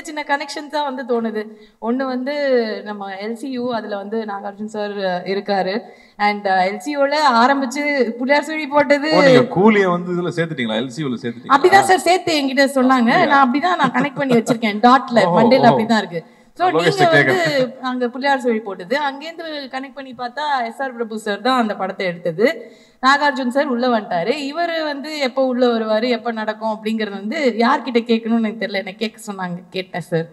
சின்ன கனெக்ஷன்ஸ் தான் வந்து தோணுது. ஒன்று வந்து நம்ம எல்சியூ, அதில் வந்து நாகார்ஜுன் சார் இருக்காரு. அண்ட் எல்சியூல ஆரம்பிச்சு புள்ளியார் சுழி போட்டது. கூலியை வந்து இதுல சேர்த்துட்டீங்களா? எல்சியூல சேர்த்துட்டீங்களா? அப்படிதான் சார் சேர்த்து என்கிட்ட சொன்னாங்க. நான் அப்படிதான் நான் கனெக்ட் பண்ணி வச்சிருக்கேன். டாட்ல மண்டேல அப்படிதான் இருக்கு. ஸோ நீங்க வந்து அங்கே புள்ளியார் சுழி போட்டது அங்கேருந்து கனெக்ட் பண்ணி பார்த்தா எஸ்ஆர் பிரபு சார் தான் அந்த படத்தை எடுத்தது. நாகார்ஜுன் சார் உள்ள வந்துட்டாரு. இவர் வந்து எப்போ உள்ள வருவாரு, எப்போ நடக்கும் அப்படிங்கிறது வந்து யார்கிட்ட கேட்கணும்னு எனக்கு தெரியல. என்ன கேட்க சொன்னாங்க, கேட்டேன் sir.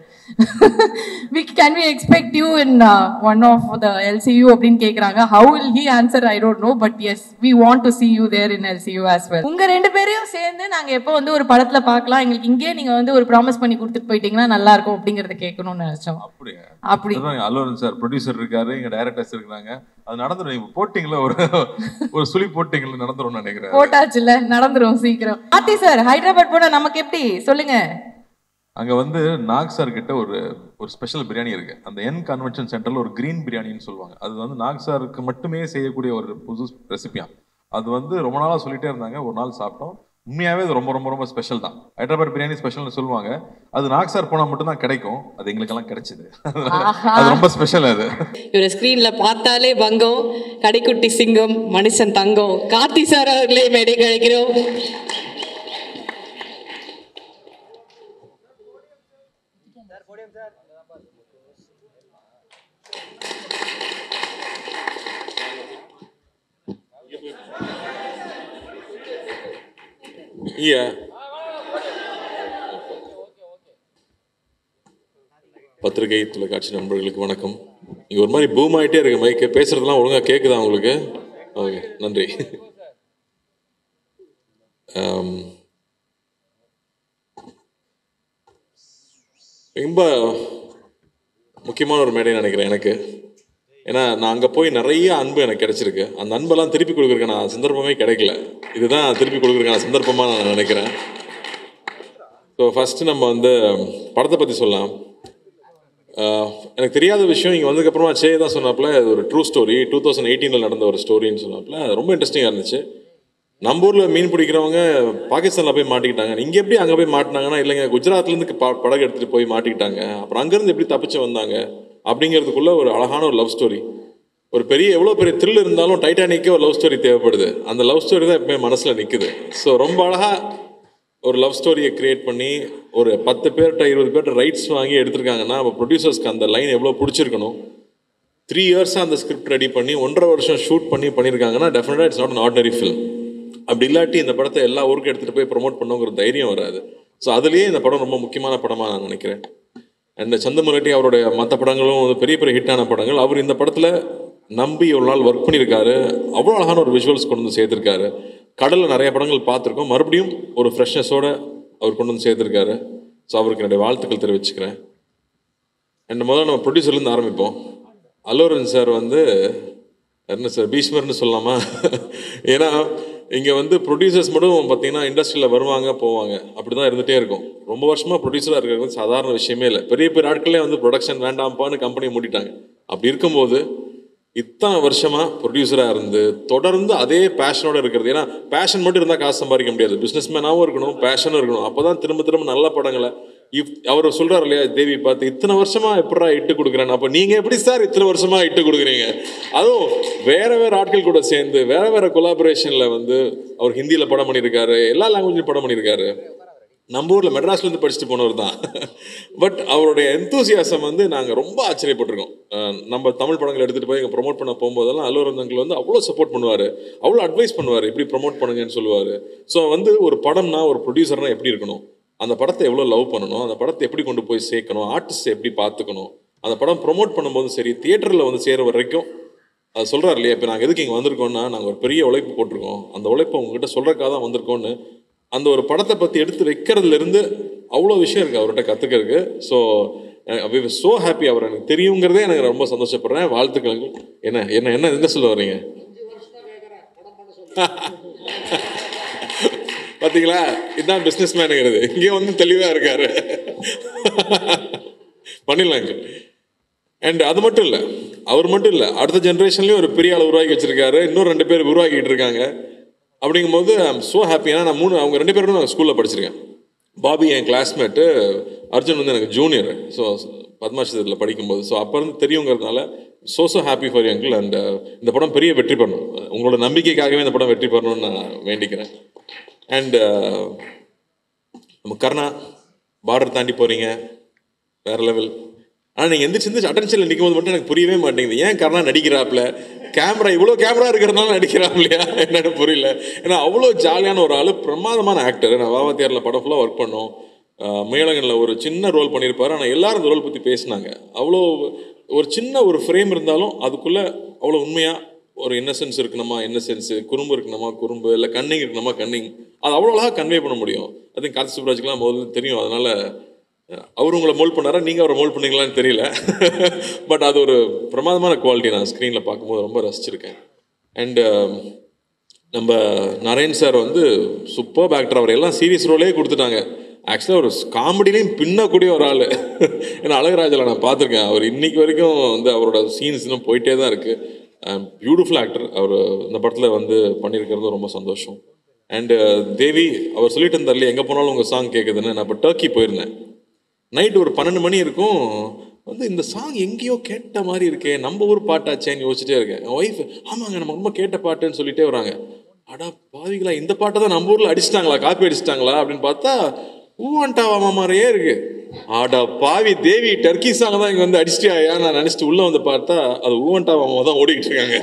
Can we expect you in one of the LCU அப்படின்னு கேட்குறாங்க. How will he answer I don't know, but yes we want to see you there in LCU as well. உங்க 2 பேரையும் சேர்ந்து நாங்கள் எப்போ வந்து ஒரு படத்தில் பார்க்கலாம், எங்களுக்கு இங்கே நீங்கள் வந்து ஒரு ப்ராமிஸ் பண்ணி கொடுத்துட்டு போயிட்டீங்கன்னா நல்லா இருக்கும் அப்படிங்கிறத கேட்கணும்னு நினைச்சோம். அப்படி அல்லோரன் சார் ப்ரொடியூசர் இருக்காரு, இங்க டைரக்டர்ஸ் இருக்காங்க. அது நடந்துடும். போட்டிங்களா ஒரு சுழி போட்டிங்களா நடந்துரும் நினைக்கிறேன். போட்டாச்சுல, நடந்துரும் சீக்கிரம். ஆத்தி சார் ஹைதராபாத் போனா நமக்கு எப்படி சொல்லுங்க. அங்க வந்து நாக் சார் கிட்ட ஒரு ஸ்பெஷல் பிரியாணி இருக்கு. அந்த என் கன்வென்ஷன் சென்டர்ல ஒரு கிரீன் பிரியாணின்னு சொல்லுவாங்க. அது வந்து நாக் சாருக்கு மட்டுமே செய்யக்கூடிய ஒரு புது ரெசிபியா. அது வந்து ரொம்ப நாளா சொல்லிட்டே இருந்தாங்க. ஒரு நாள் சாப்பிட்டோம். உண்மையாவே அது ரொம்ப ரொம்ப ரொம்ப ஸ்பெஷல் தான். ஹைதராபாத் பிரியாணி ஸ்பெஷல்னு சொல்லுவாங்க. அது நாக் சார் போனா மட்டும் தான் கிடைக்கும். அது எங்களுக்கெல்லாம் கிடைச்சது. அது ரொம்ப ஸ்பெஷல். அது இவர ஸ்கிரீன்ல பார்த்தாலே பங்கம், கடைக்குட்டி சிங்கம், மனுஷன் தங்கம், கார்த்தி சார் அவர்களே மேடை கழிக்கிறோம். பத்திரிகை தொலைக்காட்சி நண்பர்களுக்கு வணக்கம். இங்க ஒரு மாதிரி பூம் ஆகிட்டே இருக்கு மைக்கு. பேசுறதெல்லாம் ஒழுங்கா கேட்குதா உங்களுக்கு? ஓகே, நன்றி. ரொம்ப முக்கியமான ஒரு மேடை நினைக்கிறேன் எனக்கு. ஏன்னா நான் அங்கே போய் நிறைய அன்பு எனக்கு கிடைச்சிருக்கு. அந்த அன்பெல்லாம் திருப்பி கொடுக்குறதுக்கான சந்தர்ப்பமே கிடைக்கல. இதுதான் திருப்பி கொடுக்குறதுக்கான சந்தர்ப்பமாக நான் நினைக்கிறேன். ஸோ ஃபஸ்ட்டு நம்ம வந்து படத்தை பற்றி சொல்லலாம். எனக்கு தெரியாத விஷயம் இங்கே வந்ததுக்கப்புறமா தான் சொன்னாப்புல ஒரு ட்ரூ ஸ்டோரி 2018 நடந்த ஒரு ஸ்டோரின்னு சொன்னாப்புல. ரொம்ப இன்ட்ரெஸ்டிங்காக இருந்துச்சு. நம்ம ஊரில் மீன் பிடிக்கிறவங்க பாகிஸ்தானில் போய் மாட்டிக்கிட்டாங்க. இங்கே எப்படி அங்கே போய் மாட்டினாங்கன்னா, இல்லைங்க குஜராத்லேருந்து படகு எடுத்துகிட்டு போய் மாட்டிக்கிட்டாங்க. அப்புறம் அங்கேருந்து எப்படி தப்பிச்சு வந்தாங்க அப்படிங்கிறதுக்குள்ள ஒரு அழகான ஒரு லவ் ஸ்டோரி. ஒரு எவ்வளோ பெரிய த்ரில் இருந்தாலும் டைட்டானிக்கே ஒரு லவ் ஸ்டோரி தேவைப்படுது. அந்த லவ் ஸ்டோரி தான் எப்பவுமே மனசில் நிற்குது. ஸோ ரொம்ப அழகாக ஒரு லவ் ஸ்டோரியை க்ரியேட் பண்ணி ஒரு 10 பேர்கிட்ட 20 பேர்கிட்ட ரைட்ஸ் வாங்கி எடுத்திருக்காங்கன்னா, அப்போ ப்ரொடியூசர்ஸ்க்கு அந்த லைன் எவ்வளோ பிடிச்சிருக்கணும். 3 இயர்ஸாக அந்த ஸ்கிரிப்ட் ரெடி பண்ணி 1.5 வருஷம் ஷூட் பண்ணியிருக்காங்கன்னா டெஃபினட்டாக it's not an ordinary film. அப்படி இல்லாட்டி இந்த படத்தை எல்லா ஊருக்கும் எடுத்துகிட்டு போய் ப்ரொமோட் பண்ணுங்கிற தைரியம் வராது. ஸோ அதுலேயே இந்த படம் ரொம்ப முக்கியமான படமாக நான் நினைக்கிறேன். அண்ட் சந்தமுரட்டி அவருடைய மற்ற படங்களும் பெரிய பெரிய ஹிட்டான படங்கள். அவர் இந்த படத்தில் நம்பி ஒரு நாள் ஒர்க் பண்ணியிருக்காரு. அவ்வளோ அழகான ஒரு விஷுவல்ஸ் கொண்டு வந்து சேர்த்துருக்காரு. கடலில் நிறைய படங்கள் பார்த்துருக்கோம். மறுபடியும் ஒரு ஃப்ரெஷ்னஸோடு அவர் கொண்டு வந்து சேர்த்துருக்காரு. ஸோ அவருக்கு என்னுடைய வாழ்த்துக்கள் தெரிவிச்சுக்கிறேன். அண்ட் முதல்ல நம்ம ப்ரொடியூசர்லேருந்து ஆரம்பிப்போம். அல்லோரன் சார் வந்து என்ன சார் பீஷ்மர்னு சொல்லலாமா? ஏன்னா இங்கே வந்து ப்ரொடியூசர்ஸ் மட்டும் பார்த்தீங்கன்னா இண்டஸ்ட்ரியில் வருவாங்க போவாங்க, அப்படி தான் இருந்துகிட்டே இருக்கும். ரொம்ப வருஷமாக ப்ரொடியூசராக இருக்கிறது சாதாரண விஷயமே இல்லை. பெரிய பெரிய ஆட்களே வந்து ப்ரொடக்ஷன் வேண்டாம்ப்பான்னு கம்பெனியை மூடிட்டாங்க. அப்படி இருக்கும்போது இத்தனை வருஷமாக ப்ரொடியூசராக இருந்து தொடர்ந்து அதே பேஷனோடு இருக்கிறது. ஏன்னா பேஷன் மட்டும் இருந்தால் காசு சம்பாதிக்க முடியாது. பிஸ்னஸ் மேனாகவும் இருக்கணும், பேஷனும் இருக்கணும். அப்போ தான் திரும்ப திரும்ப நல்ல படங்களை அவர் சொல்கிறார் இல்லையா, தேவி பார்த்து இத்தனை வருஷமாக எப்படா இட்டு கொடுக்குறேன்னு. அப்போ நீங்கள் எப்படி சார் இத்தனை வருஷமாக இட்டு கொடுக்குறீங்க? அதுவும் வேறு வேறு ஆட்கள் கூட சேர்ந்து வேறு வேறு கொலாபரேஷனில் வந்து அவர் ஹிந்தியில் படம் பண்ணியிருக்காரு, எல்லா லாங்குவேஜ்லையும் படம் பண்ணியிருக்காரு. நம்ம ஊரில் மெட்ராஸ்லேருந்து படிச்சுட்டு போனவர் தான். பட் அவருடைய எந்தூசியாசம் வந்து நாங்கள் ரொம்ப ஆச்சரியப்பட்டிருக்கோம். நம்ம தமிழ் படங்கள் எடுத்துகிட்டு போய் இங்கே ப்ரொமோட் பண்ண போகும்போதெல்லாம் அல்லோரன் அங்கிள் வந்து அவ்வளோ சப்போர்ட் பண்ணுவார், அவ்வளோ அட்வைஸ் பண்ணுவார், இப்படி ப்ரொமோட் பண்ணுங்கன்னு சொல்லுவார். ஸோ வந்து ஒரு படம்னா ஒரு ப்ரொடியூசர்னால் எப்படி இருக்கணும், அந்த படத்தை எவ்வளோ லவ் பண்ணணும், அந்த படத்தை எப்படி கொண்டு போய் சேர்க்கணும், ஆர்டிஸ்ட் எப்படி பார்த்துக்கணும், அந்த படம் ப்ரொமோட் பண்ணும்போதும் சரி தியேட்டரில் வந்து சேர வரைக்கும் அது சொல்கிறார் இல்லையா. இப்போ நாங்கள் எதுக்கு இங்கே வந்திருக்கோம்னா நாங்கள் ஒரு பெரிய உழைப்பு போட்டிருக்கோம், அந்த உழைப்பை உங்ககிட்ட சொல்கிறக்காக தான் வந்திருக்கோன்னு அந்த ஒரு படத்தை பற்றி எடுத்து வைக்கிறதுலேருந்து அவ்வளோ விஷயம் இருக்குது அவர்கிட்ட கற்றுக்கிறதுக்கு. So we were so happy. அவர் எனக்கு தெரியுங்கிறதே எனக்கு ரொம்ப சந்தோஷப்படுறேன். வாழ்த்துக்கள். என்ன என்ன என்ன என்ன சொல்ல வரீங்க? பார்த்தீங்களா, இதுதான் பிஸ்னஸ் மேனுங்கிறது. இங்கே வந்து தெளிவாக இருக்காரு. பண்ணிடலாங்க. அண்ட் அது மட்டும் இல்லை, அவர் மட்டும் இல்லை, அடுத்த ஜென்ரேஷன்லேயும் ஒரு பெரிய ஆள் உருவாக்கி வச்சுருக்காரு. இன்னும் 2 பேர் உருவாக்கிட்டு இருக்காங்க. அப்படிங்கும்போது ஐ எம் ஸோ ஹாப்பி. ஏன்னா நான் அவங்க 2 பேரும் நான் ஸ்கூலில் படிச்சிருக்கேன். பாபி என் கிளாஸ்மேட்டு, அர்ஜுன் வந்து எனக்கு ஜூனியர். ஸோ பத்மாஷத்தில் படிக்கும்போது, ஸோ அப்போ இருந்து தெரியுங்கிறதுனால so happy for you uncle. And இந்த படம் பெரிய வெற்றி பெறணும், உங்களோட நம்பிக்கைக்காகவே இந்த படம் வெற்றி பெறணும்னு நான் வேண்டிக்கிறேன். அண்ட் நம்ம கர்ணா பார்டர் தாண்டி போகிறீங்க, வேறு லெவல். ஆனால் நீங்கள் எந்திரிச்சு அட்டென்ஷனில் நிற்கும் போது மட்டும் எனக்கு புரியவே மாட்டேங்குது, ஏன் கர்ணா நடிக்கிறாப்புல, கேமரா இவ்வளோ கேமரா இருக்கிறதுனால நடிக்கிறாப்லையா என்னன்னு புரியல. ஏன்னா அவ்வளோ ஜாலியான ஒரு ஆள், பிரமாதமான ஆக்டர். நான் வாவாத்தியாரில் படம் ஃபுல்லாக ஒர்க் பண்ணோம், மேலகனில் ஒரு சின்ன ரோல் பண்ணியிருப்பார். ஆனால் எல்லாரும் அந்த ரோல் பற்றி பேசினாங்க. அவ்வளோ ஒரு சின்ன ஒரு ஃப்ரேம் இருந்தாலும் அதுக்குள்ளே அவ்வளோ உண்மையாக ஒரு இன்னசென்ஸ் இருக்கணுமா இன்னசென்ஸு, குறும்பு இருக்கணுமா குறும்பு, இல்லை கன்னிங் இருக்கணுமா கன்னிங், அது அவ்வளோ அழகாக கன்வே பண்ண முடியும். அது கார்த்தி சுப்ராஜுக்குலாம் முதல்ல தெரியும். அதனால் அவர் உங்களை மோல்ட் பண்ணாரா, நீங்கள் அவரை மோல்ட் பண்ணீங்களான்னு தெரியல. பட் அது ஒரு பிரமாதமான குவாலிட்டி. நான் ஸ்க்ரீனில் பார்க்கும்போது ரொம்ப ரசிச்சிருக்கேன். அண்டு நம்ம நரேன் சார் வந்து சூப்பர் ஆக்டர். அவர் எல்லாம் சீரியஸ் ரோலே கொடுத்துட்டாங்க. ஆக்சுவலாக ஒரு காமெடிலையும் பின்னக்கூடிய ஒரு ஆள். ஏன்னா அழகராஜில் நான் பார்த்துருக்கேன், அவர் இன்னைக்கு வரைக்கும் வந்து அவரோட சீன்ஸ் இன்னும் போயிட்டே தான் இருக்குது. Beautiful actor. அவர் இந்த படத்தில் வந்து பண்ணியிருக்கிறது ரொம்ப சந்தோஷம். அண்டு தேவி, அவர் சொல்லிட்டு இருந்தார்ல எங்கே போனாலும் உங்கள் சாங் கேட்குதுன்னு. நான் இப்போ டர்க்கி போயிருந்தேன். நைட்டு ஒரு 12 மணி இருக்கும். வந்து இந்த சாங் எங்கேயோ கேட்ட மாதிரி இருக்கே, நம்ம ஊர் பாட்டாச்சேன்னு யோசிச்சுட்டே இருக்கேன். என் ஒய்ஃப், ஆமாங்க நம்ம ரொம்ப கேட்ட பாட்டுன்னு சொல்லிட்டே வராங்க. அடா பாவிங்களா, இந்த பாட்டை தான் நம்ம ஊரில் அடிச்சிட்டாங்களா, காப்பி அடிச்சிட்டாங்களா அப்படின்னு பார்த்தா ஊவன்டாவா மாதிரியே இருக்கு. ஆடா பாவி தேவி, டர்க்கி சாங் தான் இங்கே வந்து அடிச்சிட்டியா நான் நினச்சிட்டு உள்ளே வந்து பார்த்தா அது ஊவன்டாவாமா தான் ஓடிக்கிட்டு இருக்காங்க.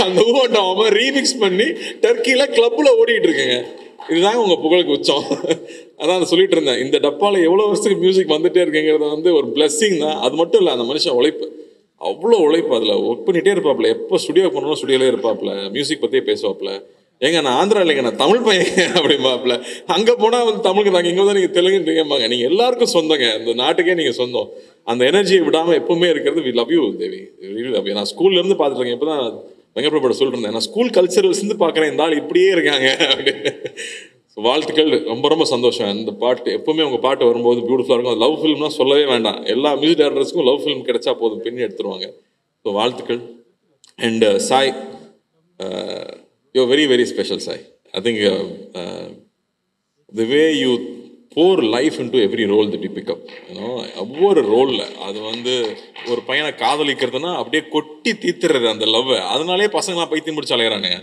அந்த ஊவன்டாவாமா ரீமிக்ஸ் பண்ணி டர்க்கியில் கிளப்பில் ஓடிக்கிட்டு இருக்குங்க. இதுதாங்க உங்கள் புகழுக்கு உச்சம். அதான் சொல்லிட்டு இருந்தேன், இந்த டப்பாவில் எவ்வளோ வருஷத்துக்கு மியூசிக் வந்துட்டே இருக்குங்கிறது வந்து ஒரு பிளெஸ்ஸிங் தான். அது மட்டும் இல்லை, அந்த மனுஷன் உழைப்பு, அவ்வளோ உழைப்பு. அதில் ஒர்க் பண்ணிகிட்டே இருப்பாப்புல. எப்போ ஸ்டுடியோ போனாலும் ஸ்டுடியோலே இருப்பாப்புல, மியூசிக் பற்றியே பேசுவாப்புல. ஏங்க நான் ஆந்திரா இல்லைங்க, நான் தமிழ் பையன் அப்படிம்பாப்புல. அங்கே போனால் வந்து தமிழுக்கு தாங்க, இங்கே தான் நீங்கள் தெலுங்குன்றீங்கம்பாங்க. நீங்கள் எல்லாருக்கும் சொந்தங்க, இந்த நாட்டுக்கே நீங்கள் சொந்தம். அந்த எனர்ஜியை விடாமல் எப்பவுமே இருக்கிறது. We love you Devi, really love you. நான் ஸ்கூல்லேருந்து பார்த்துருக்கேன். இப்போ தான் வெங்கட்பிரபு சொல்லிட்டு இருந்தேன், நான் ஸ்கூல் கல்ச்சரல்ஸ்லேருந்து பார்க்குறேன் இந்த ஆள் இப்படியே இருக்காங்க அப்படின்னு. வாழ்த்துக்கள், ரொம்ப ரொம்ப சந்தோஷம். இந்த பாட்டு எப்பவுமே உங்கள் பாட்டு வரும்போது பியூட்டிஃபுல்லாக இருக்கும். அது லவ் ஃபிலிம்லாம் சொல்லவே வேண்டாம், எல்லா மியூசிக் டைரக்டர்ஸ்க்கும் லவ் ஃபிலிம் கிடைச்சா போதும், பின்னி எடுத்துருவாங்க. ஸோ வாழ்த்துக்கள். And Sai, you very very special Sai. I think the way you pour life into every role that you pick up, ஒவ்வொரு ரோலில் அது வந்து ஒரு பையனை காதலிக்கிறதுனா அப்படியே கொட்டி தீத்துறது அந்த லவ். அதனாலே பசங்களாம் பைத்தியம் முடிச்சு அலையிறானுங்க.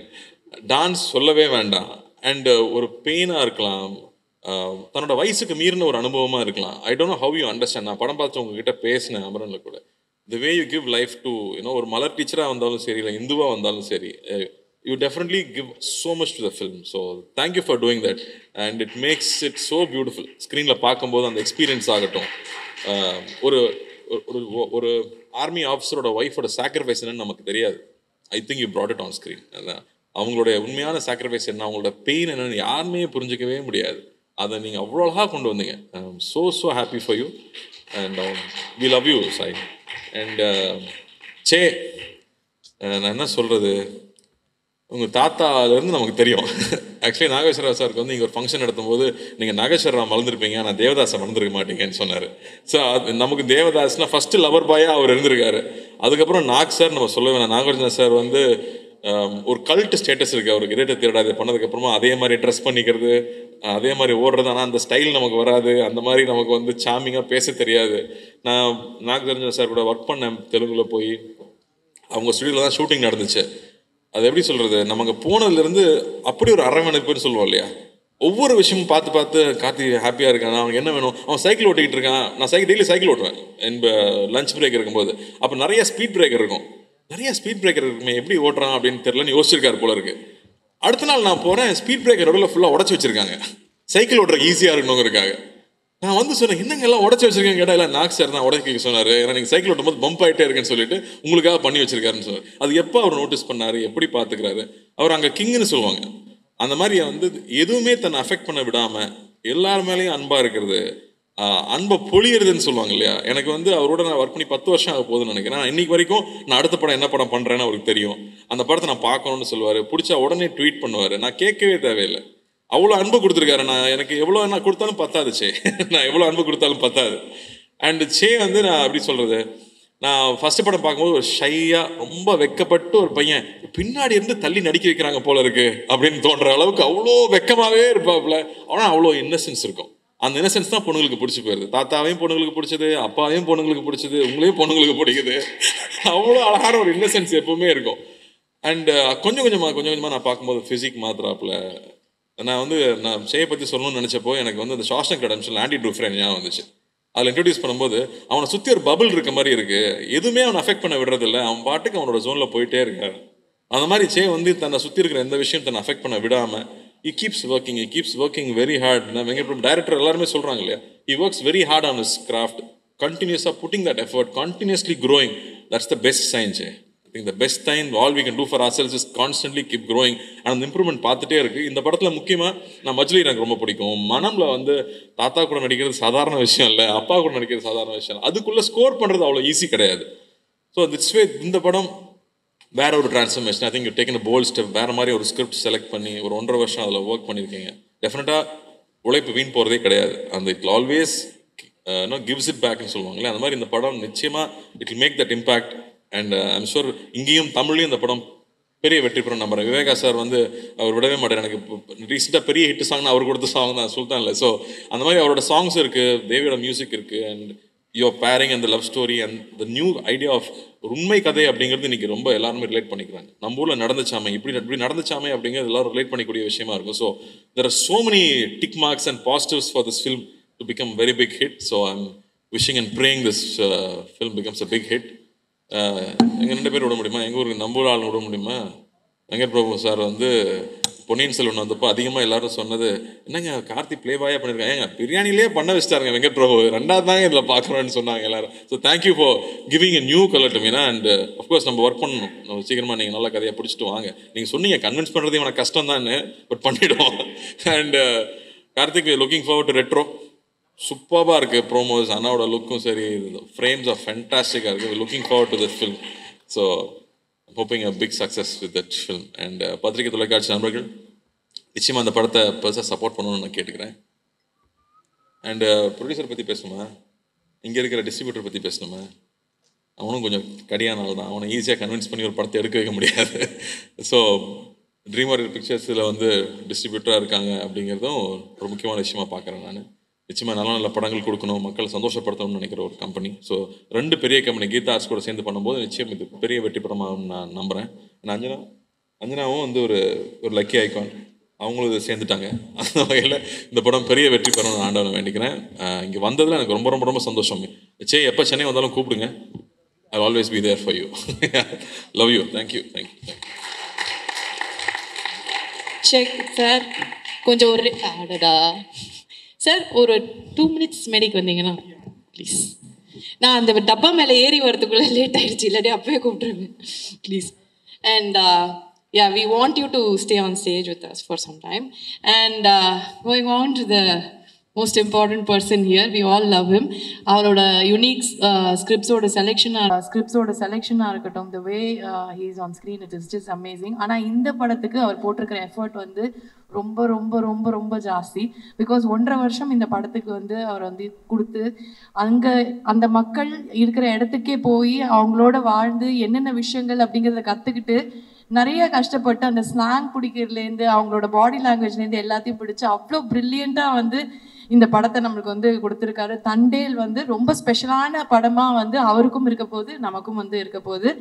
டான்ஸ் சொல்லவே வேண்டாம். அண்டு ஒரு பெயினாக இருக்கலாம், தன்னோட வயசுக்கு மீறின ஒரு அனுபவமாக இருக்கலாம். I don't know how you understand. நான் படம் பார்த்து உங்ககிட்ட பேசினேன் அமரனில் கூட. The way you give life to ஒரு மலர் டீச்சராக வந்தாலும் சரி, இல்லை இந்துவாக வந்தாலும் சரி, you definitely give so much to the film. So thank you for doing that, and it makes it so beautiful. ஸ்க்ரீனில் பார்க்கும்போது அந்த எக்ஸ்பீரியன்ஸ் ஆகட்டும், ஒரு ஒரு ஆர்மி ஆஃபீஸரோட ஒய்ஃபோட சாக்ரிஃபைஸ் என்னன்னு நமக்கு தெரியாது. I think you brought it on screen. அதான் அவங்களுடைய உண்மையான சாக்ரிஃபைஸ் என்ன, அவங்களோட பெயின் என்னன்னு யாருமே புரிஞ்சிக்கவே முடியாது. அதை நீங்கள் அவ்வளோ அழகாக கொண்டு வந்தீங்க. I am so happy for you and we love you Sai. And say, நான் என்ன சொல்கிறது, உங்கள் தாத்தாலேருந்து நமக்கு தெரியும். ஆக்சுவலி நாகேஸ்வரராவ் சாருக்கு வந்து இங்கே ஒரு ஃபங்க்ஷன் நடத்தும் போது நீங்கள் நாகேஸ்வரராவ் மறந்துருப்பீங்க, நான் தேவதாஸை மறந்துருக்க மாட்டீங்கன்னு சொன்னார். ஸோ அது நமக்கு தேவதாஸ்னால் ஃபஸ்ட்டு லவர் பாயாக அவர் இருந்திருக்காரு. அதுக்கப்புறம் நாக் சார் நம்ம சொல்ல வேணாம். நாகார்ஜுனா சார் வந்து ஒரு கல்ட் ஸ்டேட்டஸ் இருக்குது அவருக்கு. இதே திருடாது பண்ணதுக்கப்புறமா அதே மாதிரி ட்ரெஸ் பண்ணிக்கிறது, அதே மாதிரி ஓடுறது. ஆனால் அந்த ஸ்டைல் நமக்கு வராது, அந்த மாதிரி நமக்கு வந்து சாமிங்காக பேச தெரியாது. நான் நாகார்ஜுனா சார் கூட ஒர்க் பண்ணேன் தெலுங்கில் போய். அவங்க ஸ்டுடியோவில் தான் ஷூட்டிங் நடந்துச்சு. அது எப்படி சொல்கிறது, நமக்கு போனதுலேருந்து அப்படி ஒரு அரவணைப்புன்னு சொல்லுவோம் இல்லையா. ஒவ்வொரு விஷயமும் பார்த்து பார்த்து கார்த்தி ஹாப்பியாக இருக்கான், அவனுக்கு என்ன வேணும், அவன் சைக்கிள் ஓட்டிக்கிட்டு இருக்கான். நான் டெய்லி சைக்கிள் ஓட்டுவேன் என் லஞ்ச் பிரேக் இருக்கும்போது. அப்போ நிறைய ஸ்பீட் பிரேக்கர் இருக்கும். நிறைய ஸ்பீட் பிரேக்கர் இருக்குமே, எப்படி ஓட்டுறான் அப்படின்னு தெரியலன்னு யோசிச்சிருக்காரு போல இருக்கு. அடுத்த நாள் நான் போகிறேன், ஸ்பீட் பிரேக்கர் ரோடில் ஃபுல்லாக உடச்சி வச்சிருக்காங்க, சைக்கிள் ஓட்டுற ஈஸியாக இருக்கணுங்கிறதுக்காக. நான் வந்து சொன்னேன், என்னங்க எல்லாம் உடச்சி வச்சிருக்கேன் கேட்டால், இல்லை நாக் சார் தான் உடச்சி சொன்னார், ஏன்னா நீங்கள் சைக்கிள் ஓட்டும் போது பம்ப் ஆகிட்டே இருக்குன்னு சொல்லிட்டு உங்களுக்காக பண்ணி வச்சிருக்காருன்னு சொன்னார். அது எப்போ அவர் நோட்டீஸ் பண்ணார், எப்படி பார்த்துக்கிறாரு அவர். அங்கே கிங்குன்னு சொல்லுவாங்க. அந்த மாதிரி வந்து எதுவுமே தன்னை அஃபெக்ட் பண்ண விடாமல் எல்லார் மேலேயும் அன்பாக இருக்கிறது, அன்பை பொழியறதுன்னு சொல்லுவாங்க இல்லையா. எனக்கு வந்து அவரோட நான் ஒர்க் பண்ணி 10 வருஷம் ஆக போகுதுன்னு நினைக்கிறேன். இன்னைக்கு வரைக்கும் நான் அடுத்த படம் என்ன படம் பண்ணுறேன்னு அவருக்கு தெரியும். அந்த படத்தை நான் பார்க்கணுன்னு சொல்லுவார், பிடிச்சா உடனே ட்வீட் பண்ணுவார். நான் கேட்கவே தேவையில்லை, அவ்வளோ அன்பு கொடுத்துருக்காரு. நான் எனக்கு எவ்வளோ என்ன கொடுத்தாலும் பத்தாது சே, நான் எவ்வளோ அன்பு கொடுத்தாலும் பத்தாது. அண்டு சே வந்து நான் அப்படி சொல்கிறது, நான் ஃபஸ்ட்டு படம் பார்க்கும்போது ஒரு ஷையாக ரொம்ப வெக்கப்பட்டு ஒரு பையன் பின்னாடி இருந்து தள்ளி நடிக்க வைக்கிறாங்க போல இருக்கு அப்படின்னு தோன்ற அளவுக்கு அவ்வளோ வெக்கமாகவே இருப்பாப்புல. ஆனால் அவ்வளோ இன்னசென்ஸ் இருக்கும். அந்த இன்னசென்ஸ் தான் பொண்ணுங்களுக்கு பிடிச்சி போயிருது. தாத்தாவையும் பொண்ணுங்களுக்கு பிடிச்சது, அப்பாவையும் பொண்ணுங்களுக்கு பிடிச்சது, உங்களையும் பொண்ணுங்களுக்கு பிடிக்குது. அவ்வளோ அழகான ஒரு இன்னசென்ஸ் எப்பவுமே இருக்கும். அண்ட் கொஞ்சம் கொஞ்சமாக நான் பார்க்கும்போது ஃபிசிக் மாத்திராப்புல நான் செய்ய பற்றி சொல்லணும்னு நினச்சப்போ எனக்கு அந்த ஷாஸ்டங்க் ரெடெம்ப்ஷன் ஆண்டி ட்ரூஃப்ரேன் ஞாபகம் வந்துச்சு. அதில் இன்ட்ரடியூஸ் பண்ணும்போது அவனை சுற்றி ஒரு பபிள் இருக்க மாதிரி இருக்கு, எதுவுமே அவனை அஃபெக்ட் பண்ண விடுறதில்ல, அவன் பாட்டுக்கு அவனோட ஜோனில் போயிட்டே இருக்கான். அந்த மாதிரி தன்னை சுற்றி இருக்கிற எந்த விஷயம் தன்னை அஃபெக்ட் பண்ண விடாமல் he keeps working very hard. Venkat Prabhu director எல்லாருமே சொல்கிறாங்க இல்லையா, he works very hard on his craft, continuously putting that effort, continuously growing. That's the best sign. I think the best sign all we can do for ourselves is constantly keep growing. and அந்த improvement பார்த்துட்டே இருக்குது. இந்த படத்தில் முக்கியமாக நான் மஜ்லி எனக்கு ரொம்ப பிடிக்கும். மனம்ல தாத்தா கூட நடிக்கிறது சாதாரண விஷயம் இல்லை, அப்பா கூட நடிக்கிறது சாதாரண விஷயம் இல்லை, அதுக்குள்ளே ஸ்கோர் பண்ணுறது அவ்வளோ ஈஸி கிடையாது. ஸோ திட்ஸ் வே இந்த படம் வேற ஒரு transformation. I think you taken a bolt step. வேற மாதிரி ஒரு ஸ்கிரிப்ட் செலக்ட் பண்ணி ஒரு 1.5 வருஷம் அதில் ஒர்க் பண்ணியிருக்கீங்க. டெஃபினட்டாக உழைப்பு வீண் போகிறதே கிடையாது. அந்த இட் ஆல்வேஸ் கிவ்ஸ் இட் பேக்னு சொல்லுவாங்களே, அந்த மாதிரி இந்த படம் நிச்சயமாக it will make that impact. And I'm sure இங்கேயும் தமிழ்லையும் இந்த படம் பெரிய வெற்றி பெறும் நம்புறேன். விவேகா சார் அவர் விடவே மாட்டார். எனக்கு ரீசெண்டாக பெரிய ஹிட் சாங்னா அவர் கொடுத்த சாங் தான் சுல்தான் இல்லை. ஸோ அந்த மாதிரி அவரோட சாங்ஸ் இருக்குது, தேவியோட மியூசிக் இருக்குது, and your pairing and the love story and the new idea of உண்மை கதை அப்படிங்கிறது இன்னைக்கு ரொம்ப எல்லாருமே ரிலேட் பண்ணிக்கிறாங்க. நம்ம ஊரில் நடந்துச்சாமே, இப்படி நடந்துச்சாமே அப்படிங்கிறது எல்லாரும் ரிலேட் பண்ணிக்கூடிய விஷயமா இருக்கும். So there are so many tick marks and positives for this film to become very big hit. So I am wishing and praying this film becomes a big hit. எங்கள் 2 பேர் விட முடியுமா, எங்கள் ஊருக்கு நம்ம ஊர் ஆள் விட முடியுமா? வெங்கட் பிரபு சார் பொன்னியின் செல்வன் வந்தப்போ அதிகமாக எல்லாரும் சொன்னது, என்னங்க கார்த்தி பிளேபாயாக பண்ணியிருக்காங்க, ஏங்க பிரியாணிலே பண்ண வச்சுட்டாருங்க வெங்கட் பிரபு, 2வது தாங்க இதில் பார்க்குறோன்னு சொன்னாங்க எல்லாரும். So thank you for giving a new colour to Meena. And of course நம்ம ஒர்க் பண்ணணும், நம்ம சீக்கிரமாக நீங்கள் நல்ல கதையாக பிடிச்சிட்டு வாங்க. நீங்கள் சொன்னீங்க கன்வின்ஸ் பண்ணுறது இவனை கஷ்டம் தான், பட் பண்ணிவிடுவோம். And Karthik looking forward to retro. சூப்பராக இருக்குது ப்ரோமோஸ், அண்ணாவோட லுக்கும் சரி, ஃப்ரேம்ஸ் ஆஃப் ஃபேண்டாஸ்டிக்காக இருக்குது. Looking forward to that film. So hoping a big success with that film. and பத்திரிகை தொலைக்காட்சி நண்பர்கள் நிச்சயமாக அந்த படத்தை பெருசாக சப்போர்ட் பண்ணணும்னு நான் கேட்டுக்கிறேன். அண்ட் ப்ரொடியூசர் பற்றி பேசணுமா, இங்கே இருக்கிற டிஸ்ட்ரிபியூட்டர் பற்றி பேசணுமா, அவனும் கொஞ்சம் கடியானால தான், அவனை ஈஸியாக கன்வின்ஸ் பண்ணி ஒரு படத்தை எடுக்க வைக்க முடியாது. ஸோ ட்ரீம் வாரியர் பிக்சர்ஸில் டிஸ்ட்ரிபியூட்டராக இருக்காங்க அப்படிங்கிறதும் ஒரு முக்கியமான விஷயமா பார்க்குறேன் நான். நிச்சயமாக நல்ல நல்ல படங்கள் கொடுக்கணும், மக்களை சந்தோஷப்படுத்தணும்னு நினைக்கிற ஒரு கம்பெனி. ஸோ 2 பெரிய கம்பெனி கீதா ஆர்ட்ஸ் கூட சேர்ந்து பண்ணும்போது நிச்சயம் இது பெரிய வெற்றி படமாகும் நான் நம்புகிறேன். அஞ்சனாவும் ஒரு லக்கி ஐகான், அவங்களும் இதை சேர்ந்துட்டாங்க. அந்த வகையில் இந்த படம் பெரிய வெற்றி பெறணும்னு ஆண்டவனை வேண்டிக்கிறேன். இங்கே வந்ததில் எனக்கு ரொம்ப ரொம்ப ரொம்ப சந்தோஷம். எப்போ சென்னை வந்தாலும் கூப்பிடுங்க, I always be there for you. Love you. Thank you. Check sir, கொஞ்சம் ஒரு ஆடடா சார், ஒரு 2 minutes மேடைக்கு வந்தீங்கன்னா ப்ளீஸ். நான் அந்த டப்பா மேலே ஏறி வரதுக்குள்ளே லேட் ஆகிடுச்சு, இல்லாட்டி அப்பவே கூப்பிட்ருங்க please. And yeah, we want you to stay on stage with us for some time. And going on to the most important person here, we all love him. அவரோட யூனிக் ஸ்கிரிப்ட்ஸோட செலெக்ஷனாக இருக்கட்டும், the way he is on screen, it is just amazing. ஆனால் இந்த படத்துக்கு அவர் போட்டிருக்கிற effort ரொம்ப ரொம்ப ரொம்ப ரொம்ப ஜாஸ்தி. பிகாஸ் 1.5 வருஷம் இந்த படத்துக்கு அவர் கொடுத்து அங்கே அந்த மக்கள் இருக்கிற இடத்துக்கே போய் அவங்களோட வாழ்ந்து என்னென்ன விஷயங்கள் அப்படிங்கிறத கற்றுக்கிட்டு நிறைய கஷ்டப்பட்டு அந்த ஸ்லாங் பிடிக்கிறதுலேருந்து அவங்களோட பாடி லாங்குவேஜ்லேருந்து எல்லாத்தையும் பிடிச்சி அவ்வளோ ப்ரில்லியண்ட்டாக இந்த படத்தை நம்மளுக்கு கொடுத்துருக்காரு. தண்டேல் ரொம்ப ஸ்பெஷலான படமாக அவருக்கும் இருக்க போகுது, நமக்கும் இருக்க போகுது.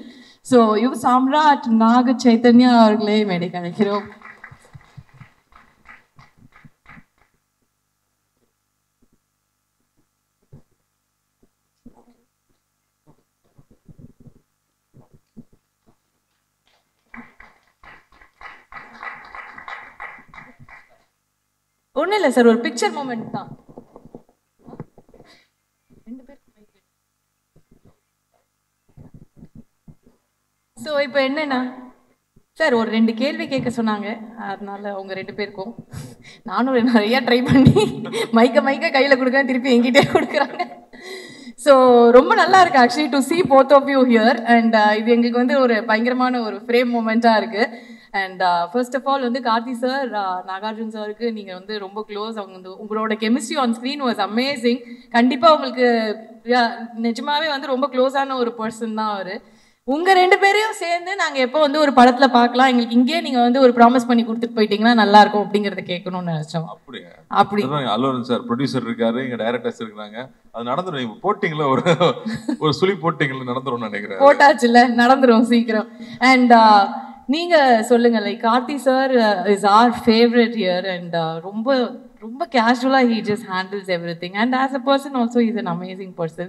ஸோ சாம்ராட் நாக சைத்தன்யா அவர்களே மேடை கிடைக்கிறோம். ஒன்றும் இல்லை சார், ஒரு பிக்சர் மூமெண்ட் தான். ஸோ இப்போ என்னன்னா சார், ஒரு 2 கேள்வி கேட்க சொன்னாங்க, அதனால உங்க 2 பேருக்கும் நானும் நிறைய ட்ரை பண்ணி மைக்க கையில் கொடுக்க திருப்பி எங்கிட்டே கொடுக்குறாங்க. ஸோ ரொம்ப நல்லா இருக்கு actually to see both of you here. And இது எங்களுக்கு ஒரு பயங்கரமான ஒரு ஃப்ரேம் மூமெண்ட்டாக இருக்கு. And first of all Karthi sir, Nagarjun சாருக்கு நீங்கள் ரொம்ப க்ளோஸ். அவங்க உங்களோட chemistry on screen was amazing. கண்டிப்பாக உங்களுக்கு நிஜமாவே ரொம்ப க்ளோஸான ஒரு பர்சன் தான் அவர். உங்க 2 பேரையும் சேர்ந்து நாங்க எப்போ வந்து ஒரு படத்துல பார்க்கலாம், எங்களுக்கு இங்கே நீங்க வந்து ஒரு ப்ராமிஸ் பண்ணி கொடுத்துட்டு போயிட்டீங்கன்னா நல்லா இருக்கும் அப்படிங்கறத கேட்கணும்னு நினைச்சோம். அப்படியா? அப்படி அல்லூரன் சார் ப்ரொடியூசர் இருக்காரு, இங்க டைரக்டர்ஸ் இருக்காங்க, அது நடந்துரும். இப்ப போட்டிங்களா ஒரு சுழி போட்டிங்களா நடந்துரும் நினைக்கிறேன். போட்டாச்சுல, நடந்துரும் சீக்கிரம். அண்ட் நீங்க சொல்லுங்க, like Karthi sir is our favourite here and ரொம்ப ரொம்ப கேஷுவலா he just handles everything and as a person also he's an amazing person.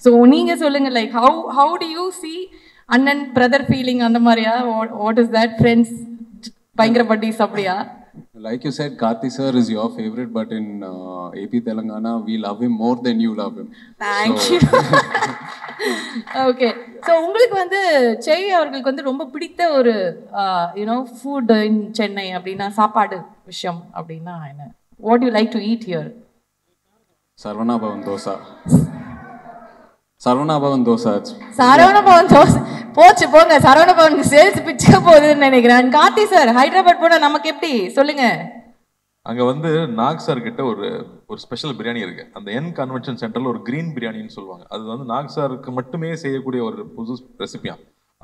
So நீங்க சொல்லுங்க, like how do you see அண்ணன் பிரதர் ஃபீலிங் அந்த மாதிரியா? what is that, friends பயங்கர buddies அப்படியா? Like you said, Karthi sir is your favorite, but in AP Telangana, we love him more than you love him. Thank you. Okay. So உங்களுக்கு வந்து செய் அவர்களுக்கு வந்து ரொம்ப பிடித்த ஒரு ஃபுட் இன் சென்னை அப்படின்னா, சாப்பாடு விஷயம் அப்படின்னா என்ன? What do you like to eat here? Sarvana Bhavan dosa. Sarvana Bhavan dosa. Sarvana Bhavan dosa. போச்சு போங்க, சரவண பவனுக்கு சேல்ஸ் பிச்சுக்க போகுதுன்னு நினைக்கிறேன். கார்த்தி சார் ஹைதராபாத் போனா நமக்கு எப்படி சொல்லுங்க? அங்க வந்து நாக் சார் கிட்ட ஒரு ஸ்பெஷல் பிரியாணி இருக்கு. அந்த என் கன்வென்ஷன் சென்டர்ல ஒரு கிரீன் பிரியாணின்னு சொல்லுவாங்க. அது வந்து நாக் சாருக்கு மட்டுமே செய்யக்கூடிய ஒரு புது ரெசிபியா.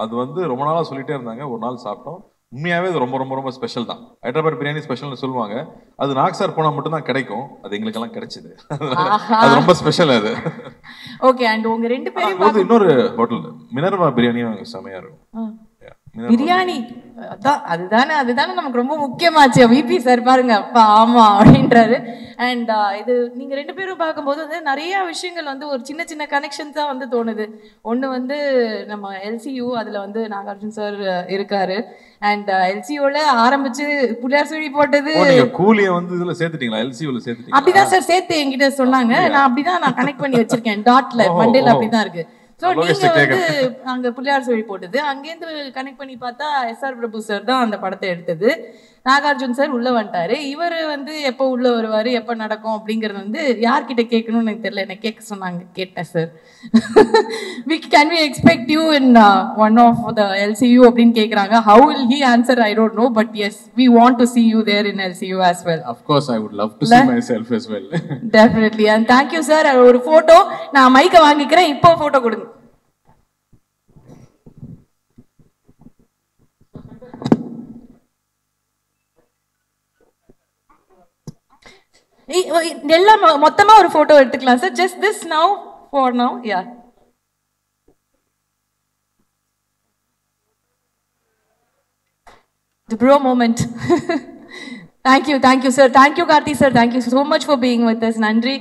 அது வந்து ரொம்ப நாளா சொல்லிட்டே இருந்தாங்க. ஒரு நாள் சாப்பிட்டோம். உண்மையாவே அது ரொம்ப ரொம்ப ரொம்ப ஸ்பெஷல் தான். ஹைதராபாத் பிரியாணி ஸ்பெஷல்னு சொல்லுவாங்க. அது நாக் சார் போனா மட்டும் தான் கிடைக்கும். அது எங்களுக்கெல்லாம் கிடைச்சது. அது ரொம்ப ஸ்பெஷல் அது. ஓகே. அண்ட் உங்க 2 பேரும் இன்னொரு ஹோட்டல் மினர்வா பிரியாணியும் செமையா இருக்கும். பிரியாணி அதுதானே நமக்கு ரொம்ப முக்கியமாச்சு. விபி சார் பாருங்க, அப்பா ஆமா அப்படின்றாரு. அண்ட் இது நீங்க 2 பேரும் பார்க்கும்போது வந்து நிறைய விஷயங்கள் வந்து ஒரு சின்ன சின்ன கனெக்ஷன்ஸா வந்து தோணுது. ஒண்ணு வந்து நம்ம எல்சியூ, அதுல வந்து நாகார்ஜுன் சார் இருக்காரு. அண்ட் எல்சியூல ஆரம்பிச்சு புலியார் சுழி போட்டது கூலிய வந்து இதுல சேர்த்துட்டீங்களா? எல்சியூல சேர்த்துட்டீங்களா? அப்படிதான் சார் சேர்த்து என்கிட்ட சொன்னாங்க. நான் கனெக்ட் பண்ணி வச்சிருக்கேன். டாட்ல மண்டேல அப்படிதான் இருக்கு. ஸோ நீங்க வந்து அங்க புலியார் சுழி போட்டது, அங்கேருந்து கனெக்ட் பண்ணி பார்த்தா எஸ்ஆர் பிரபு சார் தான் அந்த படத்தை எடுத்தது. நாகார்ஜுன் சார் உள்ள வந்துட்டாரு. இவர் வந்து எப்போ உள்ள வருவாரு, எப்போ நடக்கும் அப்படிங்கிறது வந்து யார்கிட்ட கேட்கணும்னு எனக்கு தெரியல. என்ன கேட்க சொன்னாங்க, கேட்டேன் sir. Can we expect you in one of the LCU அப்படின்னு கேட்குறாங்க. How will he answer I don't know, but yes we want to see you there in LCU as well. Of course, I would love to see myself as well. Definitely. And thank you sir. ஒரு photo நான் மைக்க வாங்கிக்கிறேன். இப்போ photo கொடுங்க. எல்லாம் மொத்தமா ஒரு photo எடுத்துக்கலாம் sir. just this now, for now. Yeah. The bro moment. Thank you sir. Thank you Karthi sir. Thank you so much for being with us. Nandri.